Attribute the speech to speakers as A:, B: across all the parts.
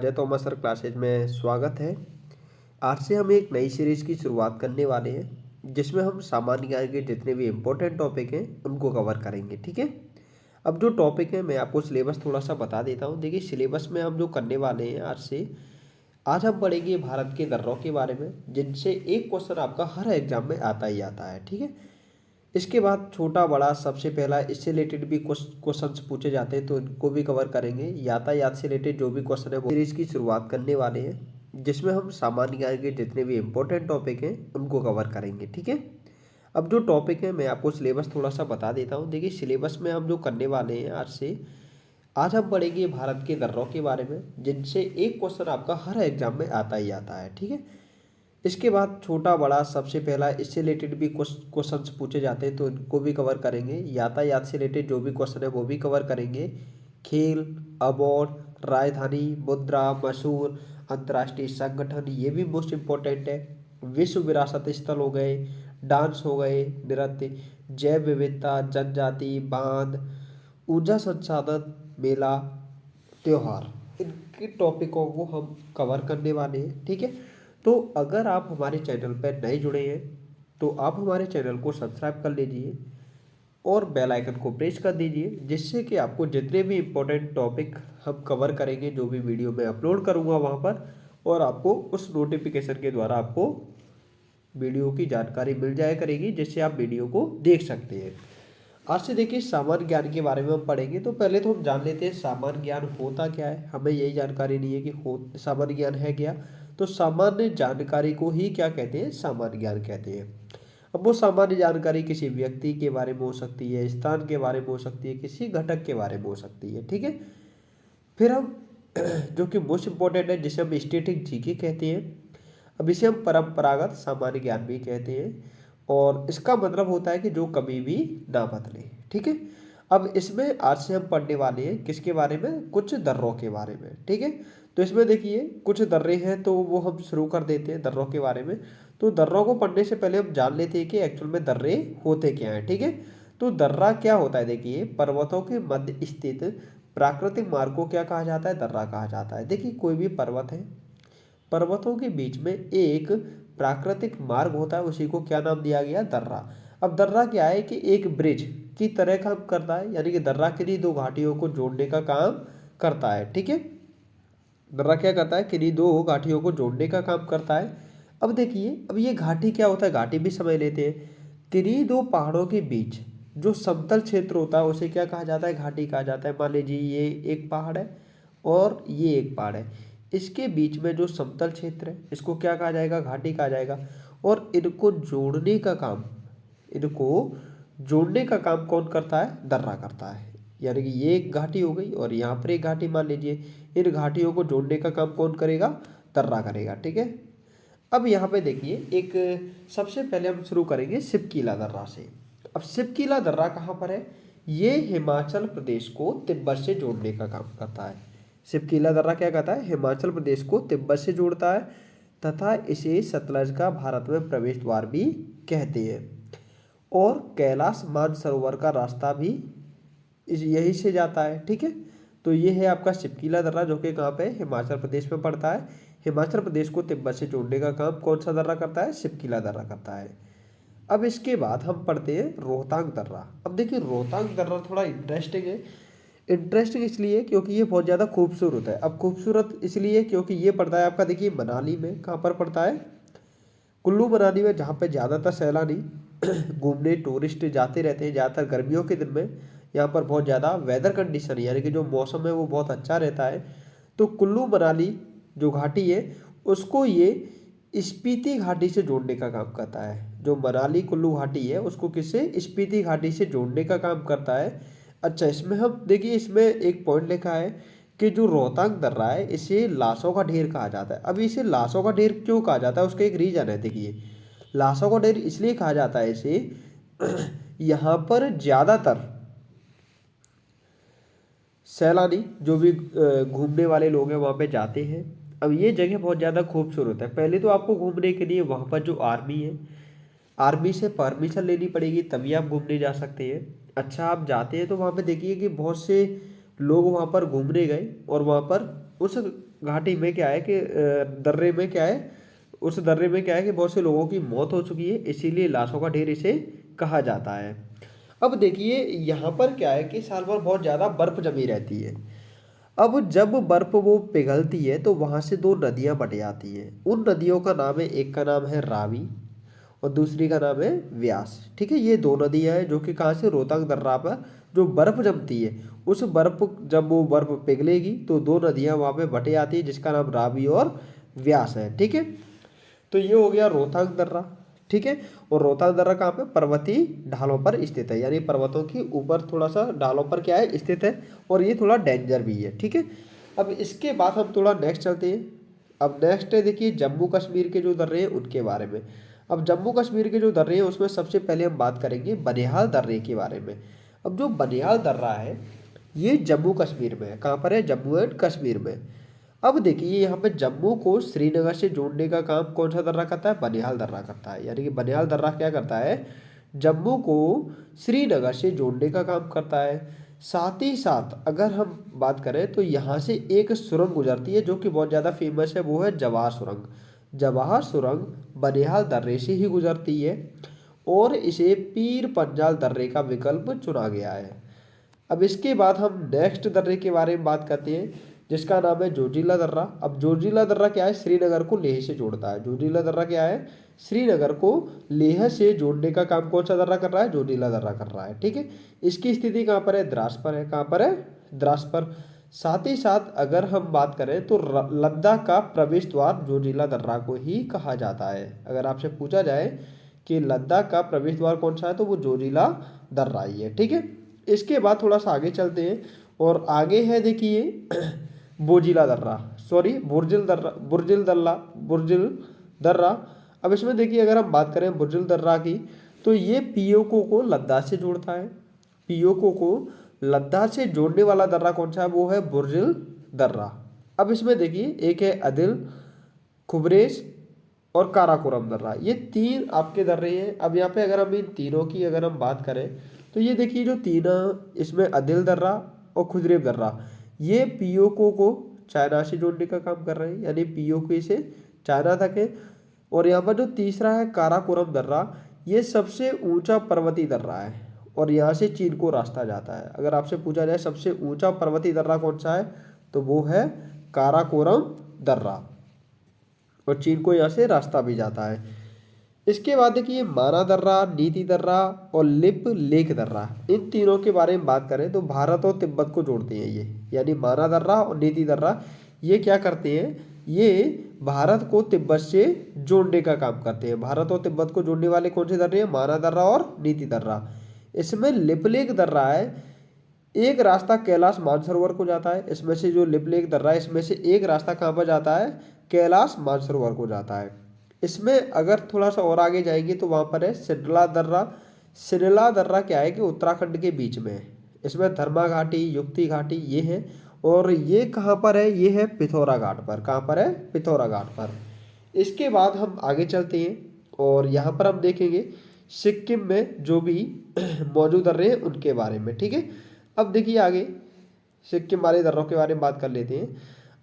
A: Ajay Tomar sir classes में स्वागत है। आज से हम एक नई सीरीज की शुरुआत करने वाले हैं जिसमें हम सामान्य ज्ञान के जितने भी इम्पोर्टेंट टॉपिक हैं उनको कवर करेंगे। ठीक है। अब जो टॉपिक है मैं आपको सिलेबस थोड़ा सा बता देता हूँ। देखिए सिलेबस में हम जो करने वाले हैं आज हम पढ़ेंगे भारत के दर्रों के बारे में, जिनसे एक क्वेश्चन आपका हर एग्जाम में आता ही आता है। ठीक है। इसके बाद छोटा बड़ा सबसे पहला इससे रिलेटेड भी क्वेश्चंस पूछे जाते हैं तो इनको भी कवर करेंगे। यातायात से रिलेटेड जो भी क्वेश्चन है वो सीरीज की शुरुआत करने वाले हैं जिसमें हम सामान्य ज्ञान के जितने भी इम्पोर्टेंट टॉपिक हैं उनको कवर करेंगे। ठीक है। अब जो टॉपिक है मैं आपको सिलेबस थोड़ा सा बता देता हूँ। देखिए सिलेबस में हम जो करने वाले हैं आज हम पढ़ेंगे भारत के दर्रों के बारे में, जिनसे एक क्वेश्चन आपका हर एग्जाम में आता ही आता है। ठीक है। इसके बाद छोटा बड़ा सबसे पहला इससे रिलेटेड भी क्वेश्चंस पूछे जाते हैं तो इनको भी कवर करेंगे। यातायात से रिलेटेड जो भी क्वेश्चन है वो भी कवर करेंगे। खेल, अवार्ड, राजधानी, मुद्रा, मशहूर, अंतर्राष्ट्रीय संगठन, ये भी मोस्ट इम्पोर्टेंट है। विश्व विरासत स्थल हो गए, डांस हो गए, नृत्य, जैव विविधता, जनजाति, बांध, ऊर्जा संसाधन, मेला, त्योहार, इनके टॉपिकों को हम कवर करने वाले हैं। ठीक है। तो अगर आप हमारे चैनल पर नए जुड़े हैं तो आप हमारे चैनल को सब्सक्राइब कर लीजिए और बेल आइकन को प्रेस कर दीजिए, जिससे कि आपको जितने भी इम्पोर्टेंट टॉपिक हम कवर करेंगे, जो भी वीडियो मैं अपलोड करूंगा वहां पर, और आपको उस नोटिफिकेशन के द्वारा आपको वीडियो की जानकारी मिल जाया करेगी, जिससे आप वीडियो को देख सकते हैं। आज से देखिए सामान्य ज्ञान के बारे में हम पढ़ेंगे। तो पहले तो हम जान लेते हैं सामान्य ज्ञान होता क्या है। हमें यही जानकारी नहीं है कि हो सामान्य ज्ञान है क्या। तो सामान्य जानकारी को ही क्या कहते हैं, सामान्य ज्ञान कहते हैं। अब वो सामान्य जानकारी किसी व्यक्ति के बारे में हो सकती है, स्थान के बारे में हो सकती है, किसी घटक के बारे में हो सकती है। ठीक है। फिर हम जो कि मोस्ट इंपॉर्टेंट है, जिसे हम स्टैटिक जीके कहते हैं। अब इसे हम परंपरागत सामान्य ज्ञान भी कहते हैं, और इसका मतलब होता है कि जो कभी भी ना बदले। ठीक है। अब इसमें आज से हम पढ़ने वाले हैं किसके बारे में, कुछ दर्रों के बारे में। ठीक है। तो इसमें देखिए कुछ दर्रे हैं तो वो हम शुरू कर देते हैं दर्रों के बारे में। तो दर्रों को पढ़ने से पहले हम जान लेते हैं कि एक्चुअल में दर्रे होते क्या हैं। ठीक है। तो दर्रा क्या होता है, देखिए पर्वतों के मध्य स्थित प्राकृतिक मार्ग को क्या कहा जाता है, दर्रा कहा जाता है। देखिए कोई भी पर्वत है, पर्वतों के बीच में एक प्राकृतिक मार्ग होता है, उसी को क्या नाम दिया गया, दर्रा। अब दर्रा क्या है कि एक ब्रिज की तरह काम करता है, यानी कि दर्रा किन्हीं दो घाटियों को जोड़ने का काम करता है। ठीक है। दर्रा क्या करता है, किन्हीं दो घाटियों को जोड़ने का काम करता है। अब देखिए अब ये घाटी क्या होता है, घाटी भी समझ लेते हैं। किन्हीं दो पहाड़ों के बीच जो समतल क्षेत्र होता है उसे क्या कहा जाता है, घाटी कहा जाता है। मान लीजिए ये एक पहाड़ है और ये एक पहाड़ है, इसके बीच में जो समतल क्षेत्र है इसको क्या कहा जाएगा, घाटी कहा जाएगा। और इनको जोड़ने का काम कौन करता है, दर्रा करता है। यानी कि ये एक घाटी हो गई और यहाँ पर एक घाटी मान लीजिए, इन घाटियों को जोड़ने का काम कौन करेगा, दर्रा करेगा। ठीक है। अब यहाँ पे देखिए एक सबसे पहले हम शुरू करेंगे सिपकीला दर्रा से। अब सिपकीला दर्रा कहाँ पर है, ये हिमाचल प्रदेश को तिब्बत से जोड़ने का काम करता है। सिपकीला दर्रा क्या कहता है, हिमाचल प्रदेश को तिब्बत से जोड़ता है, तथा इसे सतलज का भारत में प्रवेश द्वार भी कहते हैं। और कैलाश मानसरोवर का रास्ता भी यही से जाता है। ठीक है। तो ये है आपका सिपकीला दर्रा, जो कि कहाँ पे, हिमाचल प्रदेश में पड़ता है। हिमाचल प्रदेश को तिब्बत से जोड़ने का काम कौन सा दर्रा करता है, सिपकीला दर्रा करता है। अब इसके बाद हम पढ़ते हैं रोहतांग दर्रा। अब देखिए रोहतांग दर्रा थोड़ा इंटरेस्टिंग है। इंटरेस्टिंग इसलिए क्योंकि ये बहुत ज़्यादा खूबसूरत है। अब खूबसूरत इसलिए क्योंकि ये पड़ता है आपका, देखिए मनाली में, कहाँ पर पड़ता है, कुल्लू मनाली में, जहाँ पे ज़्यादातर सैलानी घूमने टूरिस्ट जाते रहते हैं। ज़्यादातर गर्मियों के दिन में यहाँ पर बहुत ज़्यादा वेदर कंडीशन यानी कि जो मौसम है वो बहुत अच्छा रहता है। तो कुल्लू मनाली जो घाटी है उसको ये स्पीति घाटी से जोड़ने का काम करता है। जो मनाली कुल्लू घाटी है उसको किससे, स्पीति घाटी से जोड़ने का काम करता है। अच्छा इसमें हम देखिए, इसमें एक पॉइंट लिखा है कि जो रोहतांग दर्रा है इसे लाशों का ढेर कहा जाता है। अब इसे लाशों का ढेर क्यों कहा जाता है, उसका एक रीजन है। देखिए लाशों का ढेर इसलिए कहा जाता है इसे, यहाँ पर ज़्यादातर सैलानी जो भी घूमने वाले लोग हैं वहाँ पे जाते हैं। अब ये जगह बहुत ज़्यादा खूबसूरत है। पहले तो आपको घूमने के लिए वहाँ पर जो आर्मी है, आर्मी से परमिशन लेनी पड़ेगी तभी आप घूमने जा सकते हैं। अच्छा आप जाते हैं तो वहाँ पे देखिए कि बहुत से लोग वहाँ पर घूमने गए और वहाँ पर उस घाटी में क्या है कि दर्रे में क्या है, उस दर्रे में क्या है कि बहुत से लोगों की मौत हो चुकी है, इसीलिए लाशों का ढेर इसे कहा जाता है। अब देखिए यहाँ पर क्या है कि साल भर बहुत ज़्यादा बर्फ जमी रहती है। अब जब बर्फ वो पिघलती है तो वहाँ से दो नदियाँ बट जाती हैं। उन नदियों का नाम है, एक का नाम है रावी और दूसरी का नाम है व्यास। ठीक है, ये दो नदियाँ हैं जो कि कहाँ से, रोहतांग दर्रा पर जो बर्फ जमती है, उस बर्फ, जब वो बर्फ पिघलेगी तो दो नदियाँ वहाँ पे बटे आती है जिसका नाम रावी और व्यास है। ठीक है, तो ये हो गया रोहतांग दर्रा। ठीक है, और रोहतांग दर्रा कहाँ पे, पर्वतीय ढालों पर स्थित है, यानी पर्वतों की ऊपर थोड़ा सा ढालों पर क्या है, स्थित है, और ये थोड़ा डेंजर भी है। ठीक है, अब इसके बाद हम थोड़ा नेक्स्ट चलते हैं। अब नेक्स्ट है देखिए जम्मू कश्मीर के जो दर्रे हैं उनके बारे में। अब जम्मू कश्मीर के जो दर्रे हैं उसमें सबसे पहले हम बात करेंगे बनिहाल दर्रे के बारे में। अब जो बनिहाल दर्रा है ये जम्मू कश्मीर में है। कहाँ पर है, जम्मू एंड कश्मीर में। अब देखिए यहाँ पे जम्मू को श्रीनगर से जोड़ने का काम कौन सा दर्रा करता है, बनिहाल दर्रा करता है। यानी कि बनिहाल दर्रा क्या करता है, जम्मू को श्रीनगर से जोड़ने का काम करता है। साथ ही साथ अगर हम बात करें तो यहाँ से एक सुरंग गुजरती है जो कि बहुत ज़्यादा फेमस है, वो है जवाहर सुरंग। जवाहर सुरंग बनिहाल दर्रे से ही गुजरती है और इसे पीर पंजाल दर्रे का विकल्प चुना गया है। अब इसके बाद हम नेक्स्ट दर्रे के बारे में बात करते हैं जिसका नाम है जोजिला दर्रा। अब जोजिला दर्रा क्या है, श्रीनगर को लेह से जोड़ता है। जोजिला दर्रा क्या है, श्रीनगर को लेह से जोड़ने का काम कौन सा दर्रा कर रहा है, जोजिला दर्रा कर रहा है। ठीक है, इसकी स्थिति कहाँ पर है, द्रास पर है। कहाँ पर है, द्रास पर। साथ ही साथ अगर हम बात करें तो लद्दाख का प्रवेश द्वार जोजिला दर्रा को ही कहा जाता है। अगर आपसे पूछा जाए कि लद्दाख का प्रवेश द्वार कौन सा है तो वो जोजिला दर्रा ही है। ठीक है, इसके बाद थोड़ा सा आगे चलते हैं और आगे है देखिए बोजिला दर्रा, सॉरी बुर्जिल दर्रा, बुर्जिल दर्रा। अब इसमें देखिए अगर हम बात करें बुर्जिल दर्रा की तो ये पीओको को लद्दाख से जोड़ता है। पीओको को लद्दाख से जोड़ने वाला दर्रा कौन सा है, वो है बुर्जिल दर्रा। अब इसमें देखिए एक है अदिल, खुबरेज और काराकोरम दर्रा, ये तीन आपके दर्रे हैं। अब यहाँ पे अगर हम इन तीनों की अगर हम बात करें तो ये देखिए जो तीन इसमें अदिल दर्रा और खुजरेब दर्रा, ये पीओको को चाइना से जोड़ने का काम कर रहे हैं, यानी पीओके से चाइना तक है। और यहाँ पर जो तीसरा है काराकोरम दर्रा, ये सबसे ऊंचा पर्वतीय दर्रा है और यहाँ से चीन को रास्ता जाता है। अगर आपसे पूछा जाए सबसे ऊंचा पर्वतीय दर्रा कौन सा है तो वो है काराकोरम दर्रा और चीन को यहाँ से रास्ता भी जाता है। इसके बाद देखिए माना दर्रा, नीति दर्रा और लिप लेक दर्रा, इन तीनों के बारे में बात करें तो भारत और तिब्बत को जोड़ते हैं ये, यानी माना दर्रा और नीति दर्रा ये क्या करते हैं, ये भारत को तिब्बत से जोड़ने का काम करते हैं। भारत और तिब्बत को जोड़ने वाले कौन से दर्रे हैं, माना दर्रा और नीति दर्रा। इसमें लिप लेक दर्रा है, एक रास्ता कैलाश मानसरोवर को जाता है। इसमें से जो लिप लेक दर्रा है इसमें से एक रास्ता कहाँ पर जाता है, कैलाश मानसरोवर को जाता है। इसमें अगर थोड़ा सा और आगे जाएंगे तो वहाँ पर है सिरला दर्रा। सिरला दर्रा क्या है कि उत्तराखंड के बीच में है। इसमें धर्मा घाटी, युक्ति घाटी ये है और ये कहाँ पर है, ये है पिथौरा घाट पर। कहाँ पर है, पिथौरा घाट पर। इसके बाद हम आगे चलते हैं और यहाँ पर हम देखेंगे सिक्किम में जो भी मौजूद दर्रे हैं उनके बारे में। ठीक है, अब देखिए आगे सिक्किम वाले दर्रों के बारे में बात कर लेते हैं।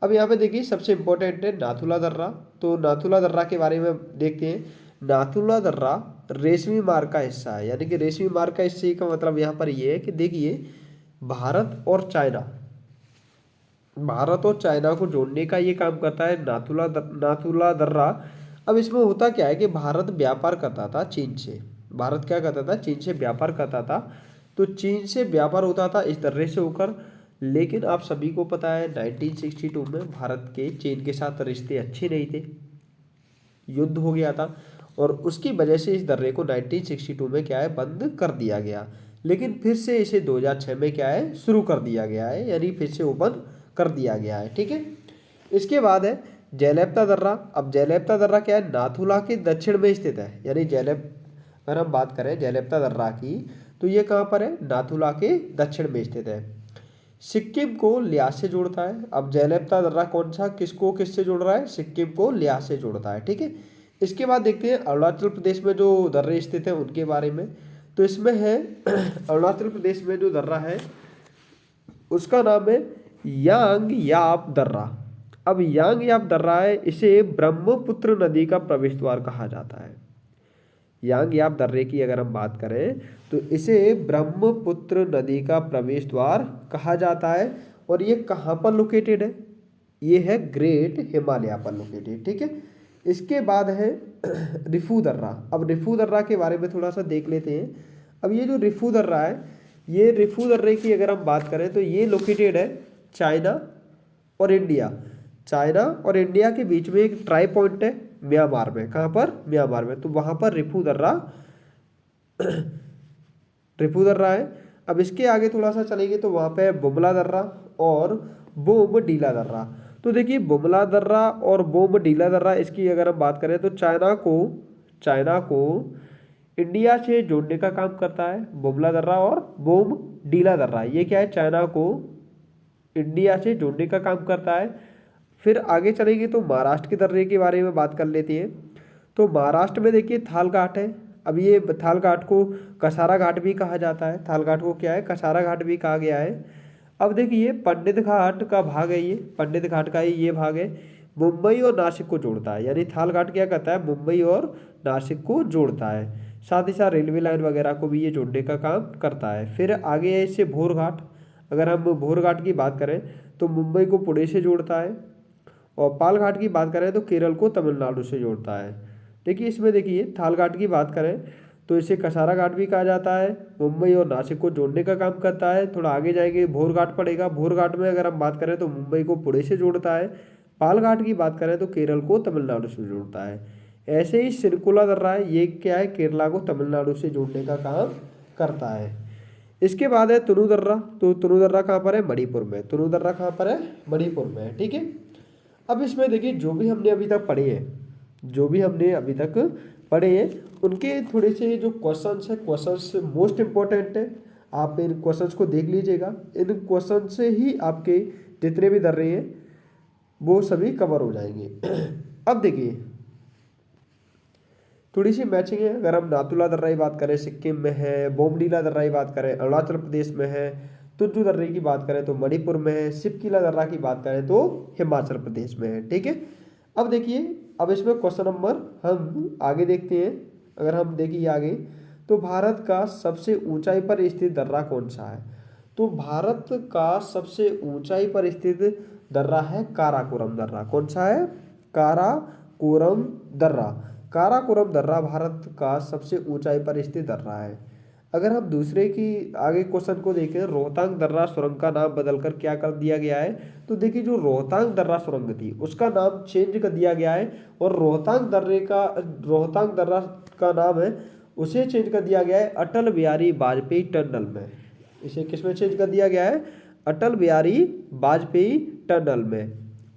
A: अब यहाँ पे देखिए सबसे इम्पोर्टेंट है नाथुला दर्रा। तो नाथुला दर्रा के बारे में देखते हैं। नाथुला दर्रा रेशमी मार्ग का हिस्सा है, यानी कि रेशमी मार्ग का हिस्से का मतलब यहाँ पर ये है कि देखिए भारत और चाइना को जोड़ने का ये काम करता है नाथुला दर्रा। अब इसमें होता क्या है कि भारत व्यापार करता था चीन से। भारत क्या करता था, चीन से व्यापार करता था। तो चीन से व्यापार होता था इस दर्रे से होकर, लेकिन आप सभी को पता है 1962 में भारत के चीन के साथ रिश्ते अच्छे नहीं थे, युद्ध हो गया था और उसकी वजह से इस दर्रे को 1962 में क्या है, बंद कर दिया गया। लेकिन फिर से इसे 2006 में क्या है, शुरू कर दिया गया है, यानी फिर से ओपन कर दिया गया है। ठीक है, इसके बाद है जयललिता दर्रा। अब जयललिता दर्रा क्या है, नाथुला के दक्षिण में स्थित है, यानी अगर हम बात करें जयललिता दर्रा की तो ये कहाँ पर है, नाथुला के दक्षिण में स्थित है। सिक्किम को लिहाज से जोड़ता है। अब जयललिता दर्रा कौन सा किसको किससे जोड़ रहा है, सिक्किम को लिहाज से जोड़ता है। ठीक है, इसके बाद देखते हैं अरुणाचल प्रदेश में जो दर्रे स्थित हैं उनके बारे में। तो इसमें है अरुणाचल प्रदेश में जो दर्रा है उसका नाम है यांग याप दर्रा। अब यांग याप दर्रा है, इसे ब्रह्मपुत्र नदी का प्रवेश द्वार कहा जाता है। यांग याप दर्रे की अगर हम बात करें तो इसे ब्रह्मपुत्र नदी का प्रवेश द्वार कहा जाता है। और ये कहाँ पर लोकेटेड है? ये है ग्रेट हिमालय पर लोकेटेड, ठीक है। इसके बाद है रिफू दर्रा। अब रिफू दर्रा के बारे में थोड़ा सा देख लेते हैं। अब ये जो रिफू दर्रा है, ये रिफू दर्रे की अगर हम बात करें तो ये लोकेटेड है चाइना और इंडिया। चाइना और इंडिया के बीच में एक ट्राई पॉइंट है म्यांमार में। कहाँ पर? म्यांमार में। तो वहाँ पर रिफू दर्रा रिफू दर्रा है। अब इसके आगे थोड़ा सा चलेंगे तो वहाँ पे है बुमला दर्रा और बोमडीला दर्रा। तो देखिए बुमला दर्रा और बोमडीला दर्रा, इसकी अगर हम बात करें तो चाइना को इंडिया से जोड़ने का काम करता है बुमला दर्रा और बोमडीला दर्रा। ये क्या है? चाइना को इंडिया से जोड़ने का काम करता है। फिर आगे चलेंगे तो महाराष्ट्र के दर्रे के बारे में बात कर लेते हैं। तो महाराष्ट्र में देखिए थाल घाट है। अब ये थाल घाट को कसारा घाट भी कहा जाता है। थाल घाट को क्या है? कसारा घाट भी कहा गया है। अब देखिए पंडित घाट का भाग है, ये पंडित घाट का ही ये भाग है, मुंबई और नासिक को जोड़ता है। यानी थाल घाट क्या करता है? मुंबई और नासिक को जोड़ता है। साथ ही साथ रेलवे लाइन वगैरह को भी ये जोड़ने का काम करता है। फिर आगे है इससे भोर घाट। अगर हम भोर घाट की बात करें तो मुंबई को पुणे से जोड़ता है। और पाल घाट की बात करें तो केरल को तमिलनाडु से जोड़ता है। देखिए इसमें देखिए थाल घाट की बात करें तो इसे कसारा घाट भी कहा जाता है, मुंबई और नासिक को जोड़ने का काम करता है। थोड़ा आगे जाएंगे भोर घाट पड़ेगा। भोर घाट में अगर हम बात करें तो मुंबई को पुणे से जोड़ता है। पाल घाट की बात करें तो केरल को तमिलनाडु से जोड़ता है। ऐसे ही सिरकुला दर्रा है, ये क्या है? केरला को तमिलनाडु से जोड़ने का काम करता है। इसके बाद है तुनु दर्रा। तो तुनु दर्रा कहाँ पर है? मणिपुर में। तुनु दर्रा कहाँ पर है? मणिपुर में है, ठीक है। अब इसमें देखिए जो भी हमने अभी तक पढ़े हैं उनके थोड़े से जो क्वेश्चंस है, क्वेश्चंस मोस्ट इम्पोर्टेंट है। आप इन क्वेश्चंस को देख लीजिएगा। इन क्वेश्चन से ही आपके जितने भी दर्रे हैं वो सभी कवर हो जाएंगे। अब देखिए थोड़ी सी मैचिंग है। अगर हम नाथुला दर्रा की बात करें सिक्किम में है, बोमडीला दर्रा की बात करें अरुणाचल प्रदेश में है, तुज्जु दर्रे की बात करें तो मणिपुर में है, सिपकिला दर्रा की बात करें तो हिमाचल प्रदेश में है, ठीक है। अब देखिए अब इसमें क्वेश्चन नंबर हम आगे देखते हैं। अगर हम देखिए आगे तो भारत का सबसे ऊंचाई पर स्थित दर्रा कौन सा है? तो भारत का सबसे ऊंचाई पर स्थित दर्रा है काराकोरम दर्रा। कौन सा है? काराकोरम दर्रा। काराकोरम दर्रा भारत का सबसे ऊंचाई पर स्थित दर्रा है। अगर हम दूसरे की आगे क्वेश्चन को देखें, रोहतांग दर्रा सुरंग का नाम बदलकर क्या कर दिया गया है? तो देखिए जो रोहतांग दर्रा सुरंग थी उसका नाम चेंज कर दिया गया है और रोहतांग दर्रा का नाम है उसे चेंज कर दिया गया है अटल बिहारी वाजपेयी टनल में। इसे किस में चेंज कर दिया गया है? अटल बिहारी वाजपेयी टनल में।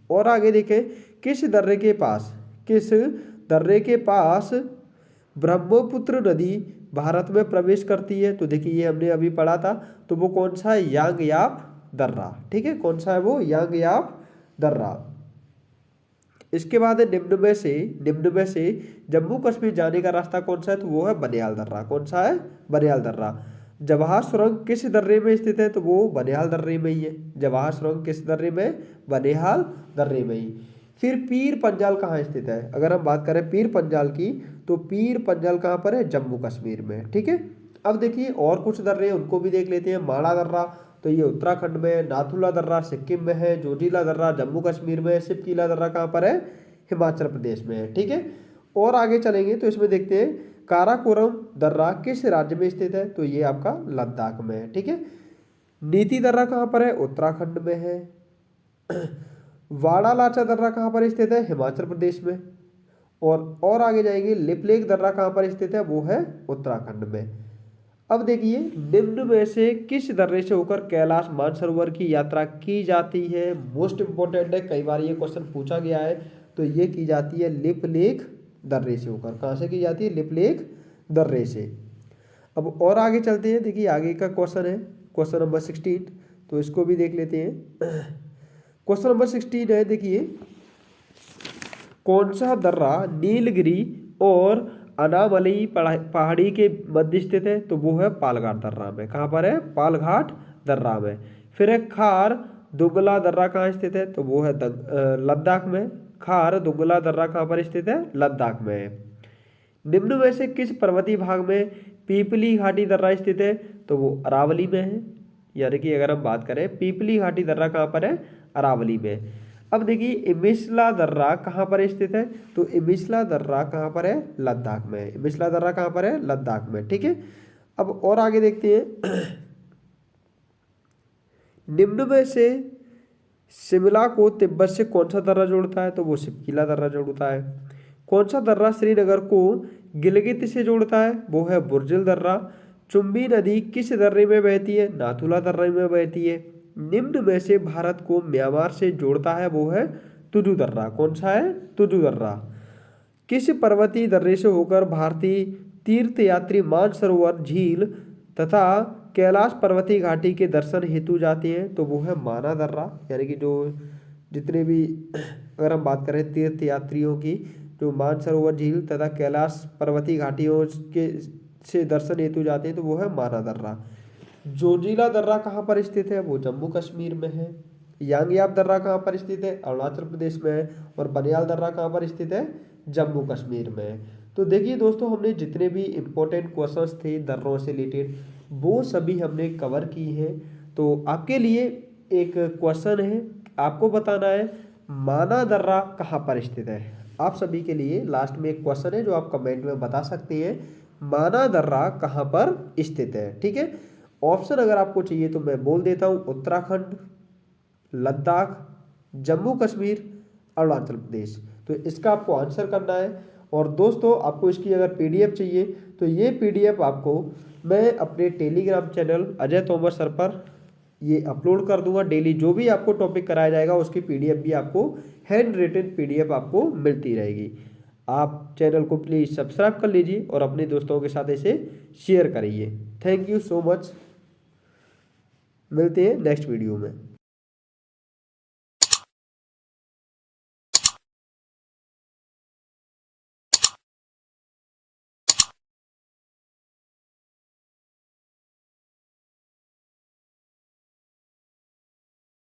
A: और आगे देखें किस दर्रे के पास ब्रह्मपुत्र नदी भारत में प्रवेश करती है? तो देखिए ये हमने अभी पढ़ा था। तो वो कौन सा है? यांग याप दर्रा, ठीक है। कौन सा है वो? यांग याप दर्रा। इसके बाद है निम्न में से जम्मू कश्मीर जाने का रास्ता कौन सा है? तो वो है बनिहाल दर्रा। कौन सा है? बनिहाल दर्रा। जवाहर सुरंग किस दर्रे में स्थित है? तो वो बनिहाल दर्रे में ही है। जवाहर सुरंग किस दर्रे में? बनिहाल दर्रे में ही। फिर पीर पंजाल कहाँ स्थित है? अगर हम बात करें पीर पंजाल की तो पीर पंजाल कहाँ पर है? जम्मू कश्मीर में, ठीक है। अब देखिए और कुछ दर्रे हैं उनको भी देख लेते हैं। माणा दर्रा तो ये उत्तराखंड में है, नाथुला दर्रा सिक्किम में है, जोजिला दर्रा जम्मू कश्मीर में है, सिपकीला दर्रा कहाँ पर है? हिमाचल प्रदेश में है, ठीक है। और आगे चलेंगे तो इसमें देखते हैं काराकोरम दर्रा किस राज्य में स्थित है? तो ये आपका लद्दाख में है, ठीक है। नीति दर्रा कहाँ पर है? उत्तराखंड में है। वाड़ा लाचा दर्रा कहाँ पर स्थित है? हिमाचल प्रदेश में। और आगे जाएंगे लिपलेख दर्रा कहाँ पर स्थित है? वो है उत्तराखंड में। अब देखिए निम्न में से किस दर्रे से होकर कैलाश मानसरोवर की यात्रा की जाती है? मोस्ट इंपोर्टेंट है, कई बार ये क्वेश्चन पूछा गया है। तो ये की जाती है लिपलेख दर्रे से होकर। कहाँ से की जाती है? लिपलेख दर्रे से। अब और आगे चलते हैं। देखिए आगे का क्वेश्चन है क्वेश्चन नंबर 16, तो इसको भी देख लेते हैं। क्वेश्चन नंबर 16 है, देखिए कौन सा दर्रा नीलगिरी और अनामलई पहाड़ी के मध्य स्थित है? तो वो है पालघाट दर्रा में। कहाँ पर है? पालघाट दर्रा में। फिर है खार दुंगला दर्रा कहाँ स्थित है? तो वो है लद्दाख में। खार दुंगला दर्रा कहाँ पर स्थित है? लद्दाख में है। निम्न में से किस पर्वतीय भाग में पीपली घाटी दर्रा स्थित है? तो वो अरावली में है। यानी कि अगर हम बात करें पीपली घाटी दर्रा कहाँ पर है? अरावली में। अब देखिए इमिसला दर्रा कहाँ पर स्थित है? तो इमिसला दर्रा कहाँ पर है? लद्दाख में। इमिसला दर्रा कहाँ पर है? लद्दाख में। ठीक है, अब और आगे देखते हैं। निम्न में से शिमला को तिब्बत से कौन सा दर्रा जोड़ता है? तो वो शिपकीला दर्रा जोड़ता है। कौन सा दर्रा श्रीनगर को गिलगित से जोड़ता है? वो है बुर्जिल दर्रा। चुम्बी नदी किस दर्रे में बहती है? नाथुला दर्रे में बहती है। निम्न में से भारत को म्यांमार से जोड़ता है? वो है तुजु दर्रा। कौन सा है? तुजु दर्रा। किस पर्वतीय दर्रे से होकर भारतीय तीर्थयात्री मानसरोवर झील तथा कैलाश पर्वतीय घाटी के दर्शन हेतु जाते हैं? तो वो है माना दर्रा। यानी कि जो जितने भी अगर हम बात करें तीर्थयात्रियों की, जो मानसरोवर झील तथा कैलाश पर्वतीय घाटियों के से दर्शन हेतु जाते हैं, तो वो है माना दर्रा। जोजिला दर्रा कहाँ पर स्थित है? वो जम्मू कश्मीर में है। यांगयाप दर्रा कहाँ पर स्थित है? अरुणाचल प्रदेश में है। और बनियाल दर्रा कहाँ पर स्थित है? जम्मू कश्मीर में है। तो देखिए दोस्तों, हमने जितने भी इम्पोर्टेंट क्वेश्चंस थे दर्रों से रिलेटेड वो सभी हमने कवर की हैं। तो आपके लिए एक क्वेश्चन है, आपको बताना है माना दर्रा कहाँ पर स्थित है। आप सभी के लिए लास्ट में एक क्वेश्चन है जो आप कमेंट में बता सकते हैं, माना दर्रा कहाँ पर स्थित है। ठीक है, ऑप्शन अगर आपको चाहिए तो मैं बोल देता हूँ, उत्तराखंड, लद्दाख, जम्मू कश्मीर, अरुणाचल प्रदेश। तो इसका आपको आंसर करना है। और दोस्तों, आपको इसकी अगर पीडीएफ चाहिए तो ये पीडीएफ आपको मैं अपने Telegram channel Ajay Tomar sir पर ये अपलोड कर दूंगा। डेली जो भी आपको टॉपिक कराया जाएगा उसकी पीडीएफ भी आपको हैंड रिटन पीडीएफ आपको मिलती रहेगी। आप चैनल को प्लीज़ सब्सक्राइब कर लीजिए और अपने दोस्तों के साथ इसे शेयर करिए। Thank you so much. मिलते हैं नेक्स्ट वीडियो में।